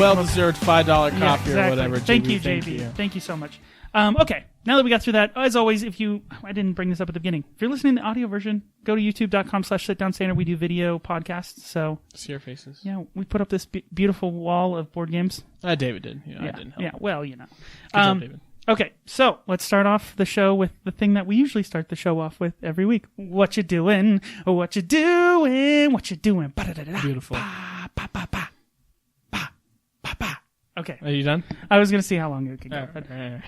well-deserved $5 coffee or whatever. Thank you, JB. Thank you so much. Okay, now that we got through that, as always, I didn't bring this up at the beginning. If you're listening to the audio version, go to youtube.com/sitdownstandard. We do video podcasts, so... See our faces. Yeah, we put up this beautiful wall of board games. David did. I didn't help. Yeah, well, you know. Good job, David. Okay, so let's start off the show with the thing that we usually start the show off with every week. What you doing? What you doing? What you doing? Beautiful. Okay. Are you done? I was going to see how long it could go.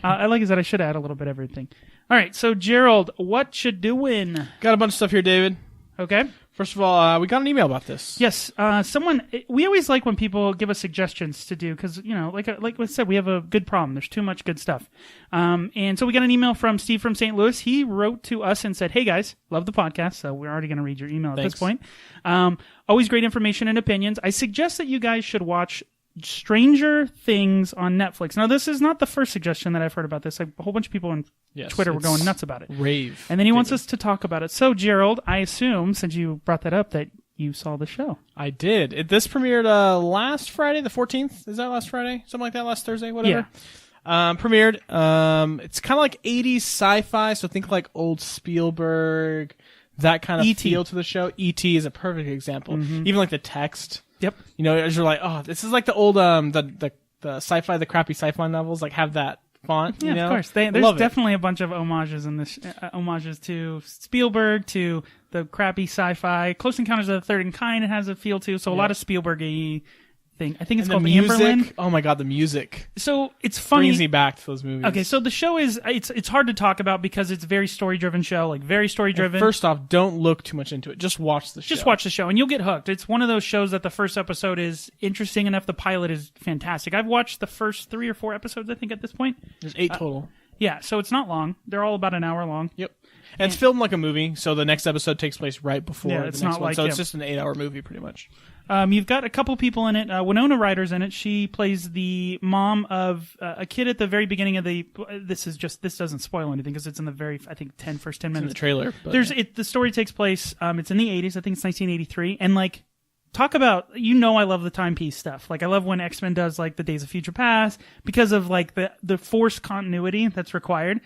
I like is that I should add a little bit of everything. All right, so Gerald, what you doing? Got a bunch of stuff here, David. Okay. First of all, we got an email about this. Yes, we always like when people give us suggestions to do because, like I said, we have a good problem. There's too much good stuff. And so we got an email from Steve from St. Louis. He wrote to us and said, hey, guys, love the podcast. So we're already going to read your email at this point. Always great information and opinions. I suggest that you guys should watch Stranger Things on Netflix. Now, this is not the first suggestion that I've heard about this. A whole bunch of people on Twitter were going nuts about it. Rave. And then he wants us to talk about it. So, Gerald, I assume, since you brought that up, that you saw the show. I did. This premiered last Friday, the 14th. Is that last Friday? Something like that, last Thursday, whatever. Yeah. Premiered. It's kind of like 80s sci-fi, so think like old Spielberg, that kind of feel to the show. E.T. is a perfect example. Mm-hmm. Even like the text. Yep. As you're like, oh, this is like the old the sci-fi, the crappy sci-fi novels, like have that font. Yeah, of course. There's definitely a bunch of homages in this, homages to Spielberg, to the crappy sci-fi. Close Encounters of the Third Kind it has a feel to. So a lot of Spielberg-y thing. I think it's called Amberlin. Oh my god, the music. So it's funny. Brings me back to those movies. Okay, so the show is it's hard to talk about because it's a very story-driven show, like very story-driven. Well, first off, don't look too much into it. Just watch the show. Just watch the show and you'll get hooked. It's one of those shows that the first episode is interesting enough. The pilot is fantastic. I've watched the first 3 or 4 episodes, I think, at this point. There's 8 total. Yeah, so it's not long. They're all about an hour long. Yep. And it's filmed like a movie, so the next episode takes place right before the next not one. like, so it's just an 8-hour movie, pretty much. You've got a couple people in it. Winona Ryder's in it. She plays the mom of a kid at the very beginning of the. This doesn't spoil anything because it's in the very first 10 minutes. In the trailer. The story takes place. It's in the 80s. I think it's 1983. And like, talk about I love the timepiece stuff. Like I love when X-Men does like the Days of Future Past because of like the forced continuity that's required.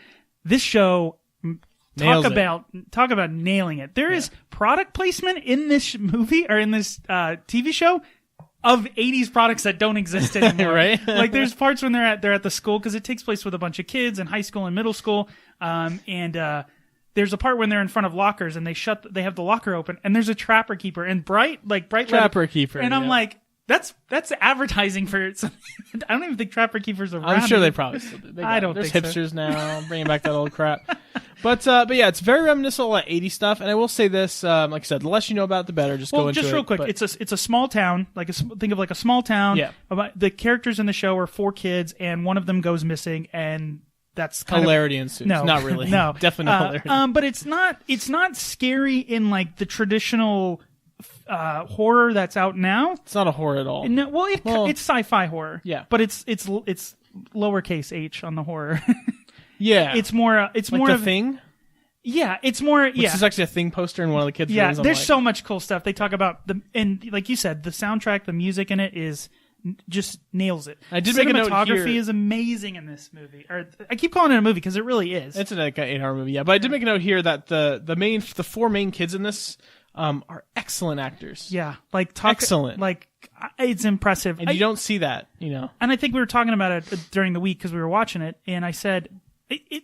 This show. Talk about nailing it. There is product placement in this movie or in this TV show of 80s products that don't exist anymore. Right? Like there's parts when they're at the school because it takes place with a bunch of kids in high school and middle school. And there's a part when they're in front of lockers and they have the locker open and there's a trapper keeper and bright trapper keeper. And I'm like, that's advertising for something. I don't even think trapper keepers are around. I'm sure they probably still do. I don't think There's hipsters now bringing back that old crap. But yeah, it's very reminiscent of like 80s stuff. And I will say this, like I said, the less you know about it, the better. Just go into it. Just real quick, it's a small town. Think of like a small town. Yeah. The characters in the show are 4 kids, and one of them goes missing, and that's kind hilarity ensues. No, not really. No, definitely not hilarity. But it's not scary in like the traditional horror that's out now. It's not a horror at all. No, it's sci-fi horror. Yeah, but it's lowercase h on the horror. Yeah, it's more The Thing. Yeah, it's more. Which is actually a Thing poster in one of the kids' rooms. There's so much cool stuff. They talk about and like you said, the soundtrack, the music in it is just nails it. I did make a note here. Cinematography is amazing in this movie. Or I keep calling it a movie because it really is. It's an 8-hour movie, yeah. But I did make a note here that the 4 main kids in this are excellent actors. Yeah, excellent. Like it's impressive, and you don't see that, And I think we were talking about it during the week because we were watching it, and I said,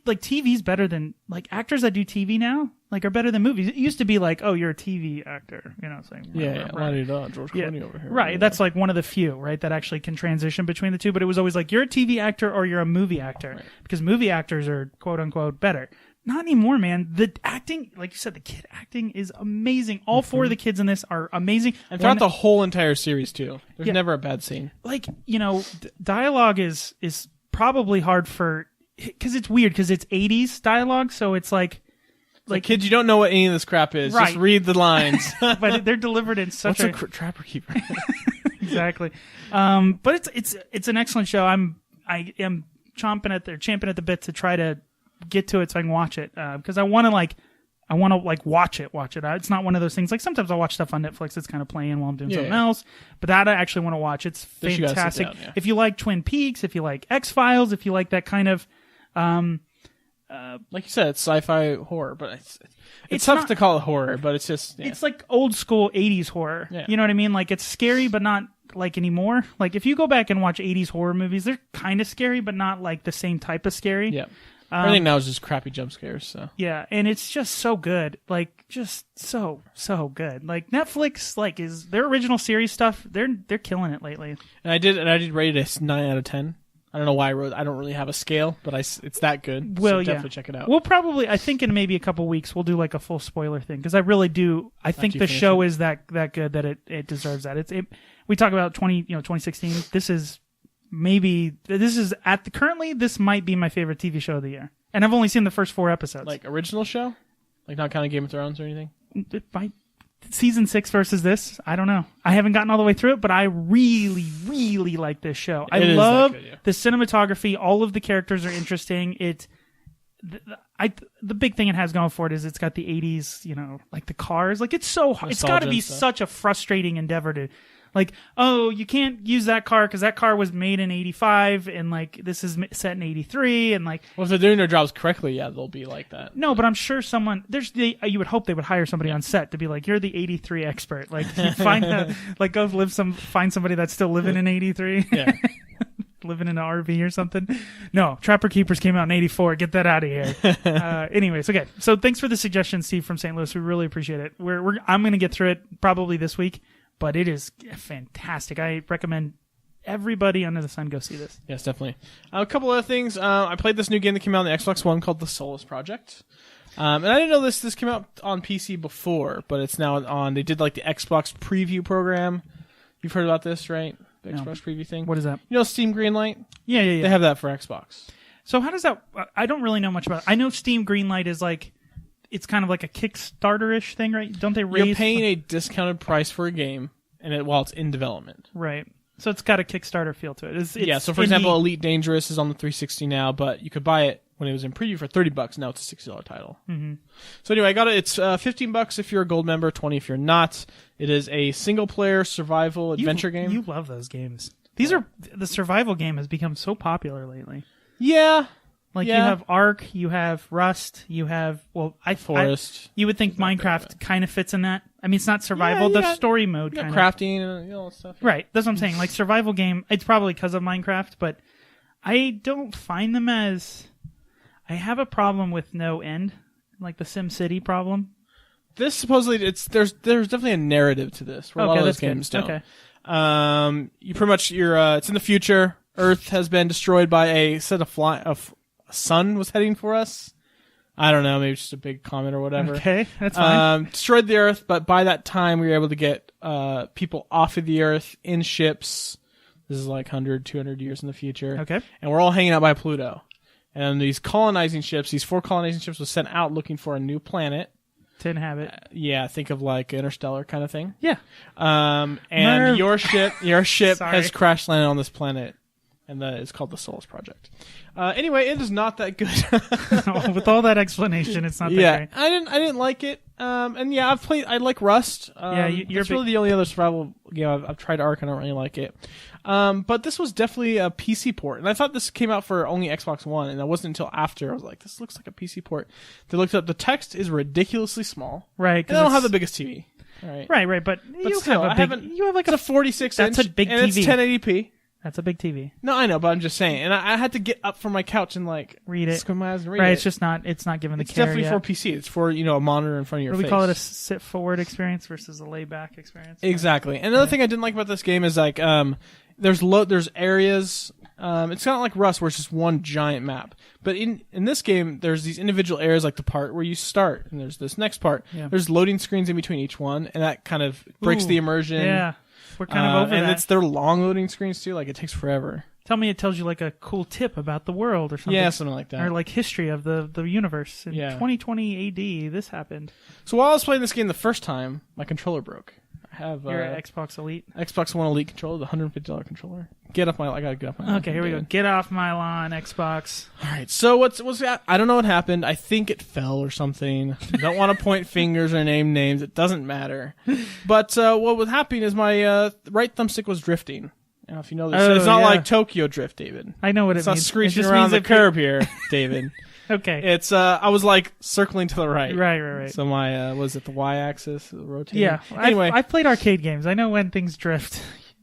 like TV's better than like actors that do TV now. Like are better than movies. It used to be like, oh, you're a TV actor, saying George Clooney over here, right? That's like one of the few, right, that actually can transition between the two. But it was always like you're a TV actor or you're a movie actor because movie actors are quote unquote better. Not anymore, man. The acting, like you said, the kid acting is amazing. All 4 of the kids in this are amazing. And throughout the whole entire series, too. There's never a bad scene. Like, dialogue is probably hard because it's weird because it's 80s dialogue, so it's like kids, you don't know what any of this crap is. Right. Just read the lines. But they're delivered in such What's a trapper keeper? Exactly. But it's an excellent show. I am champing at the bit to try to get to it so I can watch it because I want to I want to like watch it. It's not one of those things. Like sometimes I'll watch stuff on Netflix that's kind of playing while I'm doing something else. But that I actually want to watch. It's fantastic. Down, yeah. If you like Twin Peaks, if you like X-Files, if you like that kind of, like you said, it's sci-fi horror, but it's tough to call it horror. But it's just it's like old school 80s horror. Yeah. You know what I mean? Like it's scary, but not like anymore. Like if you go back and watch 80s horror movies, they're kind of scary, but not like the same type of scary. Yeah. Everything now is just crappy jump scares. So yeah, and it's just so good, like just so good. Like Netflix, like is their original series stuff. They're killing it lately. And I did rate it a 9 out of 10. I don't know why I don't really have a scale, but it's that good. Well, so definitely check it out. We'll probably, I think, in maybe a couple weeks, we'll do like a full spoiler thing because I really do. I think the show is that good that it deserves that. We talk about 2016. This is currently this might be my favorite TV show of the year, and I've only seen the first 4 episodes. Like original show, like not counting Game of Thrones or anything. Season 6 versus this, I don't know. I haven't gotten all the way through it, but I really, really like this show. I love the cinematography. All of the characters are interesting. The big thing it has going for it is it's got the 80s, like the cars. Like it's so hard. It's got to be such a frustrating endeavor to, like, oh, you can't use that car because that car was made in 85 and like this is set in 83 and like. Well, if they're doing their jobs correctly, yeah, they'll be like that. No, but I'm sure you would hope they would hire somebody on set to be like, you're the 83 expert. Like find somebody that's still living in 83. Yeah. Living in an RV or something. No, Trapper Keepers came out in 84. Get that out of here. Anyways, okay. So thanks for the suggestion, Steve from St. Louis. We really appreciate it. I'm going to get through it probably this week. But it is fantastic. I recommend everybody under the sun go see this. Yes, definitely. A couple other things. I played this new game that came out on the Xbox One called the Solus Project. And I didn't know this came out on PC before, but it's now on. They did like the Xbox preview program. You've heard about this, right? The Xbox preview thing. What is that? You know Steam Greenlight? Yeah. They have that for Xbox. So how does that... I don't really know much about it. I know Steam Greenlight is like... It's kind of like a Kickstarter-ish thing, right? Don't they raise... You're paying a discounted price for a game while it's in development. Right. So it's got a Kickstarter feel to it. It's so for example, Elite Dangerous is on the 360 now, but you could buy it when it was in preview for $30. Now it's a $60 title. Mm-hmm. So anyway, I got it. It's $15 if you're a gold member, $20 if you're not. It is a single-player survival adventure game. You love those games. The survival game has become so popular lately. Yeah. You have Ark, you have Rust, you have Forest. You would think Minecraft kind of fits in that. I mean, it's not survival. The story mode kind of crafting and all that stuff. Yeah. Right, that's what I'm saying. Like survival game, it's probably because of Minecraft, but I don't find them as. I have a problem with no end, like the SimCity problem. This supposedly there's definitely a narrative to this. Where a lot of those games don't. Okay. You pretty much it's in the future. Earth has been destroyed by a set of sun was heading for us. I don't know, maybe it's just a big comet or whatever. Okay, that's fine. Destroyed the Earth, but by that time we were able to get people off of the Earth in ships. This is like 100, 200 years in the future. Okay. And we're all hanging out by Pluto. And these colonizing ships, these 4 colonizing ships was sent out looking for a new planet. To inhabit. Think of like Interstellar kind of thing. Yeah. And your ship has crash landed on this planet. And it's called the Solus Project. Anyway, it is not that good. With all that explanation, it's not that great. I didn't like it. I like Rust. It's really the only other survival game I've tried. Ark, I don't really like it. But this was definitely a PC port. And I thought this came out for only Xbox One, and it wasn't until after I was like, this looks like a PC port. They looked up, the text is ridiculously small. Right. And I don't have the biggest TV. Right, but you have like a 46 inch. That's a big TV. And it's 1080p. That's a big TV. No, I know, but I'm just saying. And I had to get up from my couch and read it. Squint my eyes and read it. Right, it's not given the care. It's definitely for PC. It's for, a monitor in front of your face. We call it a sit forward experience versus a lay back experience. Exactly. And another thing I didn't like about this game is there's areas. It's not like Rust where it's just one giant map. But in this game, there's these individual areas like the part where you start, and there's this next part. Yeah. There's loading screens in between each one, and that kind of breaks the immersion. Yeah. We're kind of over that. And they're long loading screens too. Like it takes forever. Tell me it tells you like a cool tip about the world or something. Yeah, something like that. Or like history of the universe. In 2020 AD, this happened. So while I was playing this game the first time, my controller broke. have Your Xbox Elite. Xbox One Elite controller, the $150 controller. Get off my. I gotta get off my lawn. Okay, here we go. Get off my lawn, Xbox. All right. So what's that? I don't know what happened. I think it fell or something. Don't want to point fingers or name names. It doesn't matter. But what was happening is my right thumbstick was drifting. Now, if you know this, it's not like Tokyo Drift, David. I know what it's it means. It's not screeching around the curb here, David. Okay. It's I was like circling to the right. Right. So my was it the y-axis rotating? Yeah. Anyway, I've played arcade games. I know when things drift.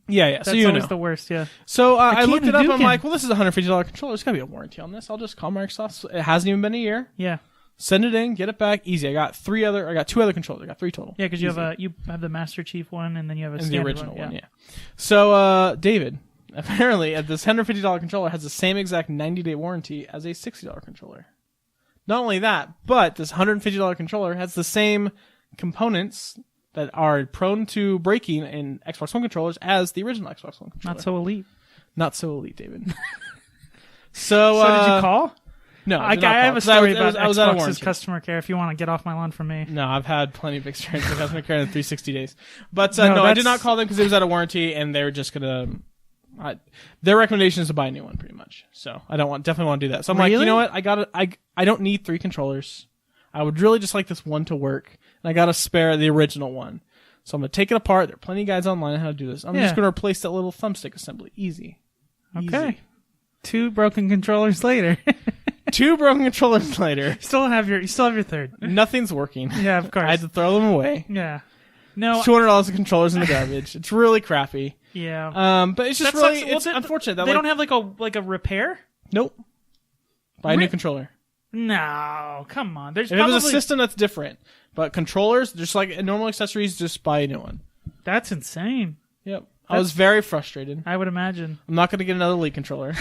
Yeah. That's so you always know. the worst. Yeah. So I looked it up. I'm like, well, this is a $150 controller. There's gotta be a warranty on this. I'll just call Microsoft. It hasn't even been a year. Yeah. Send it in, get it back, easy. I got two other controllers. I got 3 total. Yeah, because you have the Master Chief one, and then you have the original one. Yeah. So David, apparently, this $150 controller has the same exact 90-day warranty as a $60 controller. Not only that, but this $150 controller has the same components that are prone to breaking in Xbox One controllers as the original Xbox One controller. Not so elite. Not so elite, David. So did you call? No, I have a story about Xbox's customer care if you want to get off my lawn from me. No, I've had plenty of experience with customer care in the 360 days. But no, I did not call them because it was out of warranty, and they were just going to... their recommendation is to buy a new one, pretty much. So I definitely want to do that. So I'm like, you know what? I don't need 3 controllers. I would really just like this one to work, and I got to spare the original one. So I'm going to take it apart. There are plenty of guides online on how to do this. I'm just going to replace that little thumbstick assembly. Easy. Okay. 2 broken controllers later. 2 broken controllers later. You still have your third. Nothing's working. Yeah, of course. I had to throw them away. Yeah. No. $200 of controllers in the garbage. It's really crappy. Yeah. But it's just really it's unfortunate that they don't have like a repair. Nope. Buy a new controller. No, come on. If it was a system, that's different. But controllers, just like normal accessories, just buy a new one. That's insane. Yep. I was very frustrated. I would imagine. I'm not going to get another Elite controller.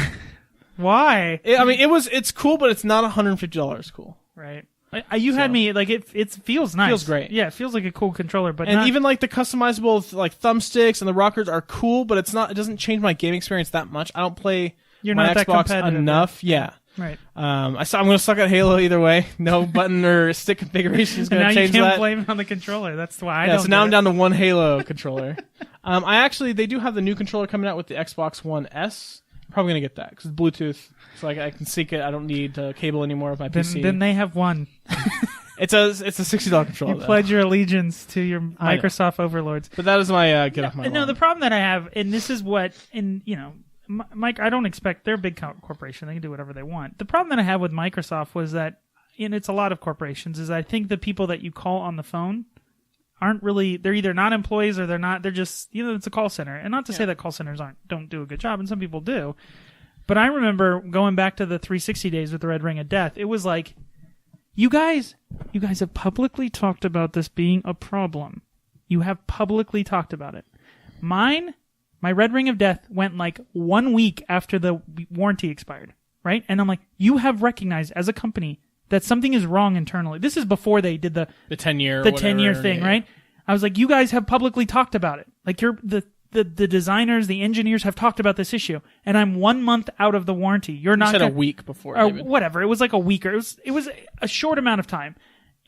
Why? It's cool, but it's not $150 cool. Right. Had me like it feels nice. Feels great. Yeah, it feels like a cool controller, but even like the customizable like thumbsticks and the rockers are cool, but it doesn't change my game experience that much. I don't play my Xbox enough. Yeah. Right. I'm going to suck at Halo either way. No button or stick configuration is going to change that. Now you can't blame it on the controller. That's why I don't. So now I'm down to 1 Halo controller. They do have the new controller coming out with the Xbox One S. I'm probably going to get that because it's Bluetooth, so I can sync it. I don't need cable anymore with my PC. Then they have one. It's a $60 controller. You pledge your allegiance to your Microsoft overlords. But that is my get off my lawn. No, the problem that I have, and this is what, Mike, I don't expect, they're a big corporation. They can do whatever they want. The problem that I have with Microsoft was that, and it's a lot of corporations, is I think the people that you call on the phone aren't really, they're either not employees or they're just, it's a call center. And not to say that call centers don't do a good job, and some people do. But I remember going back to the 360 days with the Red Ring of Death, it was like, you guys have publicly talked about this being a problem. You have publicly talked about it. My Red Ring of Death went like 1 week after the warranty expired, right? And I'm like, you have recognized as a company that something is wrong internally. This is before they did the 10-year thing, right? I was like, you guys have publicly talked about it. Like the designers, the engineers have talked about this issue, and I'm 1 month out of the warranty. You said a week before, or David. Whatever. It was like a week, or it was a short amount of time.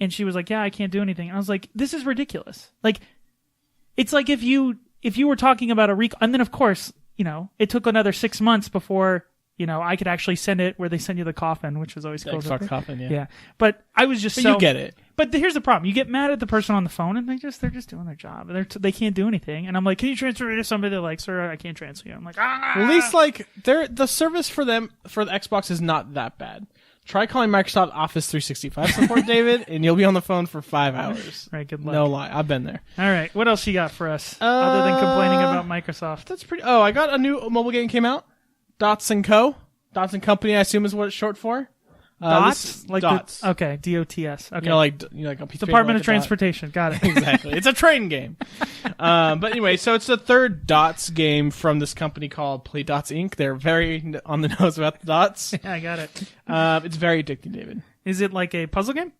And she was like, yeah, I can't do anything. And I was like, this is ridiculous. Like, it's like if you were talking about a recall, and then of course, it took another 6 months before, I could actually send it where they send you the coffin, which was always cool. Xbox coffin, yeah. Yeah. But I was just you get it. But here's the problem. You get mad at the person on the phone, and they're just doing their job. They can't do anything. And I'm like, can you transfer me to somebody? They're like, sir, I can't transfer you. I'm like, ah! At least, the service for the Xbox is not that bad. Try calling Microsoft Office 365 support, David, and you'll be on the phone for 5 hours. Right, good luck. No lie. I've been there. All right. What else you got for us, other than complaining about Microsoft? That's pretty... Oh, I got a new mobile game came out. Dots & Co. Dots & Company, I assume is what it's short for. Dots? Dots. Okay, DOTS. Okay. Like a piece Department of of Transportation. Got it. Exactly. It's a train game. But anyway, so it's the third Dots game from this company called Play Dots Inc. They're very on the nose about the dots. Yeah, I got it. It's very addicting, David. Is it like a puzzle game?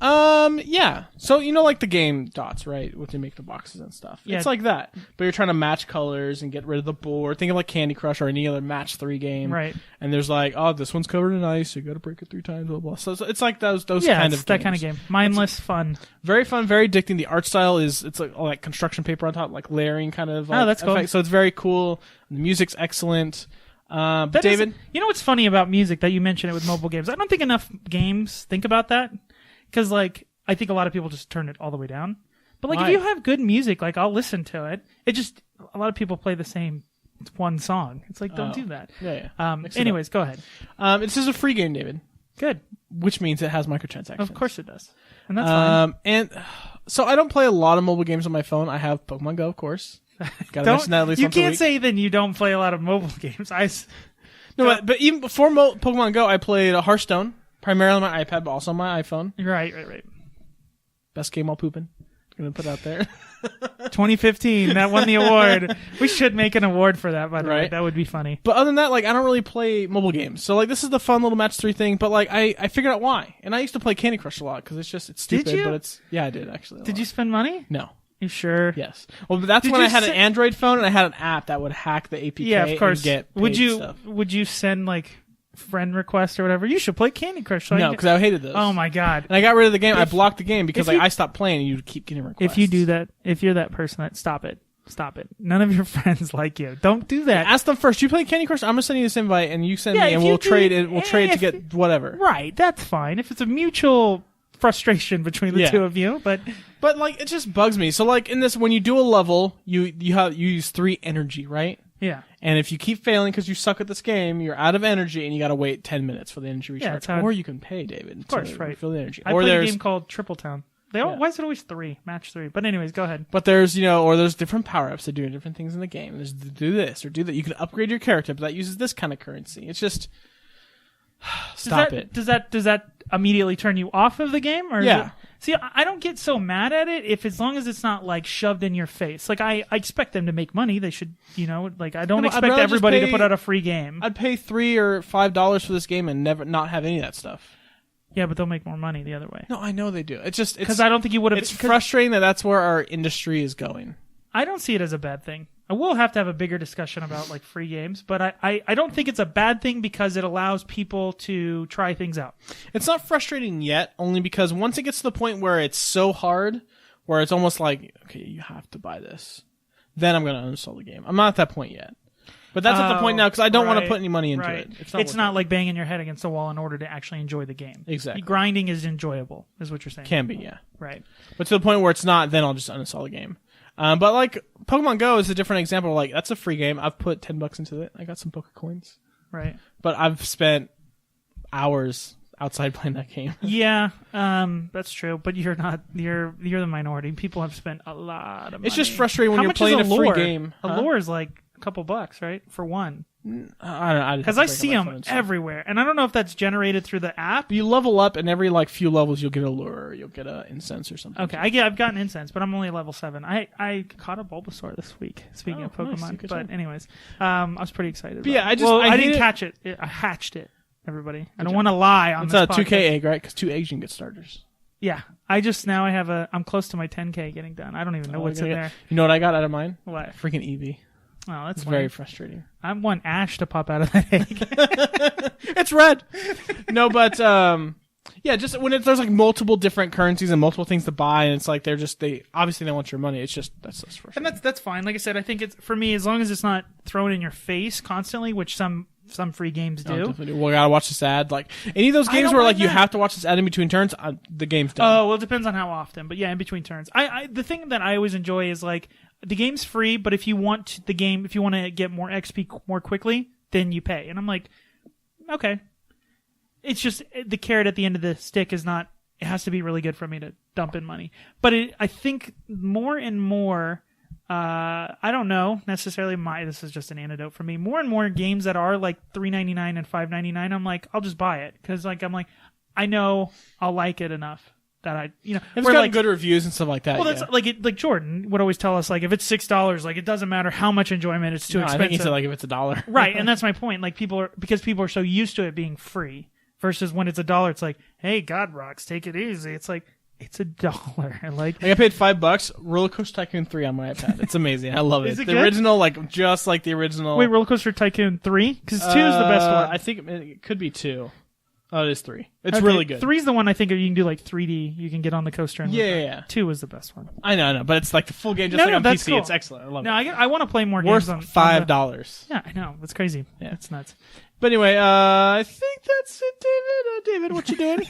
Yeah. So, like the game dots, right? What they make the boxes and stuff. Yeah. It's like that. But you're trying to match colors and get rid of the board. Think of like Candy Crush or any other match 3 game. Right. And there's like, oh, this one's covered in ice. You got to break it 3 times, blah, blah. So it's like those kind of games. that kind of game. Mindless fun. Very fun, very addicting. The art style it's like all that construction paper on top, like layering kind of like, that's cool. effect. So it's very cool. The music's excellent. David? You know what's funny about music that you mentioned it with mobile games? I don't think enough games think about that. Because, like, I think a lot of people just turn it all the way down. But, like, Why? if you have good music, like, I'll listen to it. It just, a lot of people play the same one song. It's like, don't do that. Yeah. Anyways, go ahead. This is a free game, David. Good. Which means it has microtransactions. Of course it does. And that's fine. And so I don't play a lot of mobile games on my phone. I have Pokemon Go, of course. Gotta mention that at least you once a can't week. say then you don't play a lot of mobile games. No, but even before Pokemon Go, I played Hearthstone, primarily on my iPad, but also on my iPhone. Right. Best game while pooping. Gonna put out there. 2015, that won the award. We should make an award for that, by the way. Right. That would be funny. But other than that, like, I don't really play mobile games. So, like, this is the fun little match 3 thing, but, like, I figured out why. And I used to play Candy Crush a lot, because it's stupid, Did you? but yeah, I did, actually. Did you spend money? No. You sure? Yes. Well, but that's Did when you I had se- an Android phone, and I had an app that would hack the APK Yeah, of course. and get paid stuff. Would you send, like, friend requests or whatever? You should play Candy Crush. So No, because I hated those. Oh, my God. And I got rid of the game. I blocked the game because if you- I stopped playing and you'd keep getting requests. If you do that, if you're that person, stop it. Stop it. None of your friends like you. Don't do that. Ask them first. You play Candy Crush? I'm gonna send you this invite, and you send Yeah, me, and if we'll you do- trade it. We'll trade to if- get whatever. Right. That's fine. If it's a mutual frustration between the Yeah. two of you, but like, it just bugs me. So, like, in this, when you do a level, you use 3 energy, right? yeah. And if you keep failing because you suck at this game, you're out of energy, and you got to wait 10 minutes for the energy Yeah, recharge. it's how- Or you can pay, David. Of course, right. Fill the energy. I Or played a there's game called Triple Town. Yeah. Why is it always 3? Match 3. But anyways, go ahead. But there's there's different power ups that do different things in the game. There's do this or do that. You can upgrade your character, but that uses this kind of currency. It's just stop it. Does that immediately turn you off of the game? Or is Yeah. it- see, I don't get so mad at it as long as it's not like shoved in your face. Like I expect them to make money. They should, like I don't No, I'd expect rather just everybody to pay- put out a free game. I'd pay $3 or $5 for this game and never not have any of that stuff. Yeah, but they'll make more money the other way. No, I know they do. It's just Because I don't think you would have. It's frustrating that that's where our industry is going. I don't see it as a bad thing. I will have to have a bigger discussion about like free games, but I don't think it's a bad thing because it allows people to try things out. It's not frustrating yet, only because once it gets to the point where it's so hard, where it's almost like, okay, you have to buy this, then I'm going to uninstall the game. I'm not at that point yet. But that's at the point now because I don't want to put any money into it. It's not like banging your head against the wall in order to actually enjoy the game. Exactly. Grinding is enjoyable, is what you're saying. Can be, yeah. Right. But to the point where it's not, then I'll just uninstall the game. But like Pokemon Go is a different example. Like that's a free game. I've put $10 into it. I got some Poke Coins. Right. But I've spent hours outside playing that game. Yeah, that's true. But you're not. You're the minority. People have spent a lot of money. It's just frustrating when How you're much playing is a free lure? game. A lure is like a couple bucks, right, for one. I don't know. Because I see them everywhere, and I don't know if that's generated through the app. You level up, and every like few levels, you'll get a lure, or you'll get an incense or something. Okay, I've gotten incense, but I'm only level 7. I caught a Bulbasaur this week. Speaking of nice. Pokemon, Good but job. anyways, I was pretty excited. About yeah, it. I hate didn't it. catch it. I hatched it. Everybody, I don't want to lie on It's this a 2K podcast. egg, right? Because 2 eggs you can get starters. Yeah, I'm close to my 10K getting done. I don't even know what's in there. You know what I got out of mine? What? Freaking Eevee. Oh, that's It's lame. very frustrating. I want Ash to pop out of that egg. It's red. No, but yeah, just when there's like multiple different currencies and multiple things to buy, and it's like they obviously they want your money. It's just that's frustrating. And that's fine. Like I said, I think it's for me as long as it's not thrown in your face constantly, which some free games do. Definitely. Well, I gotta watch this ad. Like any of those I games don't where mind like you that. have to watch this ad in between turns, the game's done. Oh, well, it depends on how often. But yeah, in between turns. The thing that I always enjoy is like the game's free, but if you want to get more XP more quickly, then you pay. And I'm like, okay. It's just the carrot at the end of the stick is not. It has to be really good for me to dump in money. But I think more and more. I don't know necessarily. This is just an anecdote for me. More and more games that are like $3.99 and $5.99, I'm like, I'll just buy it because like I'm like, I know I'll like it enough that It's where, got like, good reviews and stuff like that. well, that's like Jordan would always tell us like if it's $6, like it doesn't matter how much enjoyment, it's too I expensive. think he said like if it's $1. Right, and that's my point. Like people are so used to it being free versus when it's $1, it's like, hey, God Rocks, take it easy. It's like, it's $1. Like I paid $5. Roller Coaster Tycoon 3 on my iPad. It's amazing. I love it. Is it the good? original, like just like the original. Wait, Roller Coaster Tycoon 3? Because 2 is the best one. I think it could be 2. Oh, it is 3. It's really good. 3 is the one I think you can do like 3D. You can get on the coaster. And Yeah. 2 is the best one. I know, but it's like the full game, just like on that's PC. cool. It's excellent. I love No, it. I want to play more Worth games on $5. Yeah, I know. That's crazy. Yeah. It's nuts. But anyway, I think that's it, David. David, what you doing?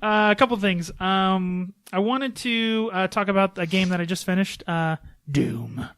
A couple things. I wanted to talk about a game that I just finished. Doom.